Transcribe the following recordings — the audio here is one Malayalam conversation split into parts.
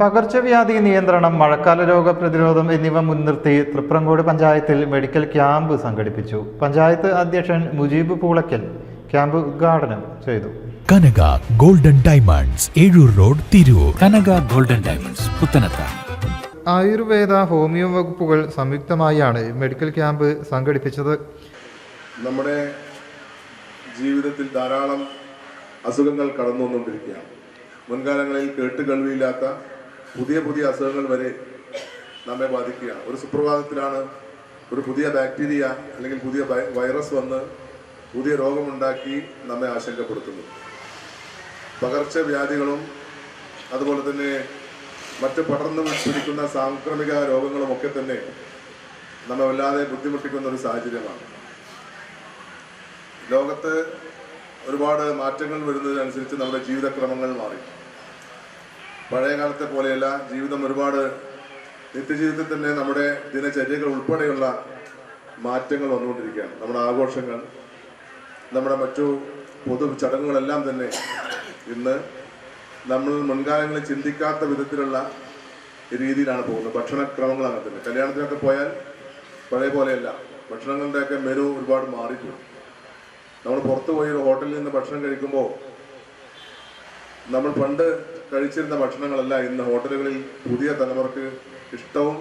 പകർച്ചവ്യാധി നിയന്ത്രണം, മഴക്കാല രോഗ പ്രതിരോധം എന്നിവ മുൻനിർത്തി തൃപ്രങ്കോട് പഞ്ചായത്തിൽ മെഡിക്കൽ ക്യാമ്പ് സംഘടിപ്പിച്ചു. പഞ്ചായത്ത് അധ്യക്ഷൻ മുജീബ് പൂളയ്ക്കൽ ക്യാമ്പ് ഉദ്ഘാടനം ചെയ്തു. Kanaka golden diamonds, Ezhur road, Tirur. Kanaka golden diamonds, Puthanathani. Ayurveda, homoeo വകുപ്പുകൾ സംയുക്തമായാണ് മെഡിക്കൽ ക്യാമ്പ് സംഘടിപ്പിച്ചത്. നമ്മുടെ ജീവിതത്തിൽ ധാരാളം അസുഖങ്ങൾ കടന്നു വന്നുകൊണ്ടിരിക്കുകയാണ്. മുൻകാലങ്ങളിൽ കേട്ടുകേൾവിയില്ലാത്ത പുതിയ പുതിയ അസുഖങ്ങൾ വരെ നമ്മെ ബാധിക്കുകയാണ്. ഒരു സുപ്രഭാതത്തിലാണ് ഒരു പുതിയ ബാക്ടീരിയ അല്ലെങ്കിൽ പുതിയ വൈറസ് വന്ന് പുതിയ രോഗമുണ്ടാക്കി നമ്മെ ആശങ്കപ്പെടുത്തുന്നു. പകർച്ചവ്യാധികളും അതുപോലെ തന്നെ മറ്റ് പടർന്നു പിടിക്കുന്ന സാംക്രമിക രോഗങ്ങളുമൊക്കെ തന്നെ നമ്മെ വല്ലാതെ ബുദ്ധിമുട്ടിക്കുന്ന ഒരു സാഹചര്യമാണ്. ലോകത്ത് ഒരുപാട് മാറ്റങ്ങൾ വരുന്നതിനനുസരിച്ച് നമ്മുടെ ജീവിതക്രമങ്ങൾ മാറി. പഴയ കാലത്തെ പോലെയല്ല ജീവിതം. ഒരുപാട് നിത്യജീവിതത്തിൽ തന്നെ നമ്മുടെ ദിനചര്യകൾ ഉൾപ്പെടെയുള്ള മാറ്റങ്ങൾ വന്നുകൊണ്ടിരിക്കുകയാണ്. നമ്മുടെ ആഘോഷങ്ങൾ, നമ്മുടെ മറ്റു പൊതു ചടങ്ങുകളെല്ലാം തന്നെ ഇന്ന് നമ്മൾ മുൻകാലങ്ങളിൽ ചിന്തിക്കാത്ത വിധത്തിലുള്ള രീതിയിലാണ് പോകുന്നത്. ഭക്ഷണക്രമങ്ങൾ അങ്ങനെ തന്നെ. കല്യാണത്തിനൊക്കെ പോയാൽ പഴയ പോലെയല്ല. ഭക്ഷണങ്ങളുടെയൊക്കെ മെനു ഒരുപാട് മാറിയിട്ടുണ്ട്. നമ്മൾ പുറത്തു പോയി ഒരു ഹോട്ടലിൽ നിന്ന് ഭക്ഷണം കഴിക്കുമ്പോൾ നമ്മൾ പണ്ട് കഴിച്ചിരുന്ന ഭക്ഷണങ്ങളല്ല ഇന്ന് ഹോട്ടലുകളിൽ പുതിയ തലമുറക്ക് ഇഷ്ടവും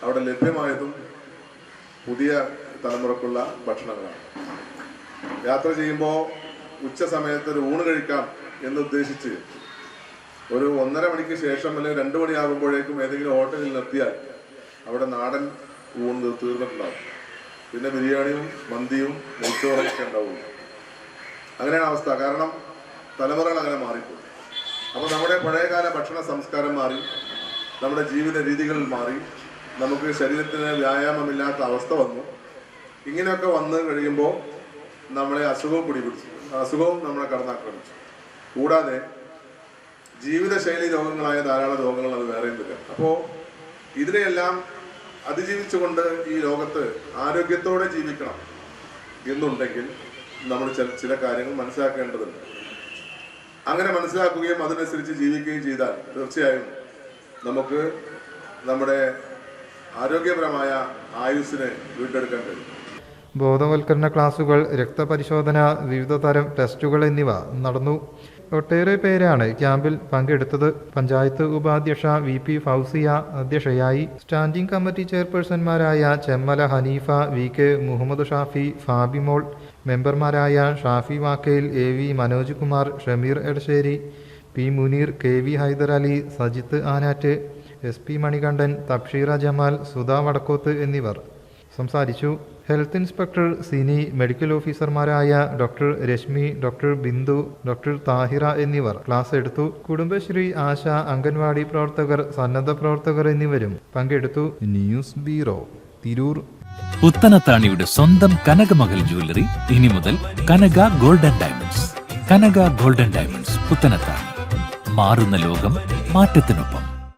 അവിടെ ലഭ്യമായതും പുതിയ തലമുറക്കുള്ള ഭക്ഷണങ്ങളാണ്. യാത്ര ചെയ്യുമ്പോൾ ഉച്ച സമയത്ത് ഒരു ഊണ് കഴിക്കാം എന്നുദ്ദേശിച്ച് ഒരു 1.5 മണിക്ക് ശേഷം അല്ലെങ്കിൽ 2 മണിയാകുമ്പോഴേക്കും ഏതെങ്കിലും ഹോട്ടലിൽ നിർത്തിയാൽ അവിടെ നാടൻ ഊണ് തീർന്നിട്ടുണ്ടാവും. പിന്നെ ബിരിയാണിയും മന്തിയും നെയ്ച്ചോറൊക്കെ ഉണ്ടാവും. അങ്ങനെയാണ് അവസ്ഥ. കാരണം തലമുറകൾ അങ്ങനെ മാറിപ്പോയി. അപ്പോൾ നമ്മുടെ പഴയകാല ഭക്ഷണ സംസ്കാരം മാറി, നമ്മുടെ ജീവിത രീതികൾ മാറി, നമുക്ക് ശരീരത്തിന് വ്യായാമമില്ലാത്ത അവസ്ഥ വന്നു. ഇങ്ങനെയൊക്കെ വന്നു കഴിയുമ്പോൾ നമ്മളെ അസുഖവും പിടിപിടിച്ചു. അസുഖവും നമ്മളെ കടന്നാക്രമിച്ചു. കൂടാതെ ജീവിതശൈലി രോഗങ്ങളായ ധാരാളം രോഗങ്ങൾ അത് വേറെയും വരിക. അപ്പോൾ ഇതിനെയെല്ലാം അതിജീവിച്ചുകൊണ്ട് ഈ ലോകത്ത് ആരോഗ്യത്തോടെ ജീവിക്കണം എന്നുണ്ടെങ്കിൽ നമ്മൾ ചില കാര്യങ്ങൾ മനസ്സിലാക്കേണ്ടതുണ്ട്. അങ്ങനെ മനസ്സിലാക്കുകയും അതിനനുസരിച്ച് ജീവിക്കുകയും ചെയ്താൽ തീർച്ചയായും നമുക്ക് നമ്മുടെ ആരോഗ്യപരമായ ആയുസ്സിനെ വീണ്ടെടുക്കാൻ കഴിയും. ബോധവൽക്കരണ ക്ലാസുകൾ, രക്തപരിശോധന, വിവിധ തരം ടെസ്റ്റുകൾ എന്നിവ നടന്നു. ഒട്ടേറെ പേരാണ് ക്യാമ്പിൽ പങ്കെടുത്തത്. പഞ്ചായത്ത് ഉപാധ്യക്ഷ VP ഫൗസിയ അധ്യക്ഷയായി. സ്റ്റാൻഡിംഗ് കമ്മിറ്റി ചെയർപേഴ്സൺമാരായ ചെമ്മല ഹനീഫ, VK മുഹമ്മദ് ഷാഫി, ഫാബിമോൾ, മെമ്പർമാരായ Shafi Vakkel, AV Manoj Kumar, Shameer Edasseri, P Muneer, KV Haider Ali, Sajith Anatt, SP Manikandan, Tabsheera Jamal, Sudha Vadakkoth എന്നിവർ സംസാരിച്ചു. ഹെൽത്ത് ഇൻസ്പെക്ടർ സിനി, മെഡിക്കൽ ഓഫീസർമാരായ doctor Reshmi, doctor Bindu, doctor Thahira എന്നിവർ ക്ലാസ് എടുത്തു. കുടുംബശ്രീ, ആശ, അംഗൻവാടി പ്രവർത്തകർ, സന്നദ്ധ പ്രവർത്തകർ എന്നിവരും പങ്കെടുത്തു. News bureau, Tirur. പുത്തനത്താണിയുടെ സ്വന്തം കനകമകൾ ജ്വല്ലറി ഇനി മുതൽ കനക ഗോൾഡൻ ഡയമണ്ട്സ്. കനക ഗോൾഡൻ ഡയമണ്ട്സ്, പുത്തനത്താണി. മാറുന്ന ലോകം, മാറ്റത്തിനൊപ്പം.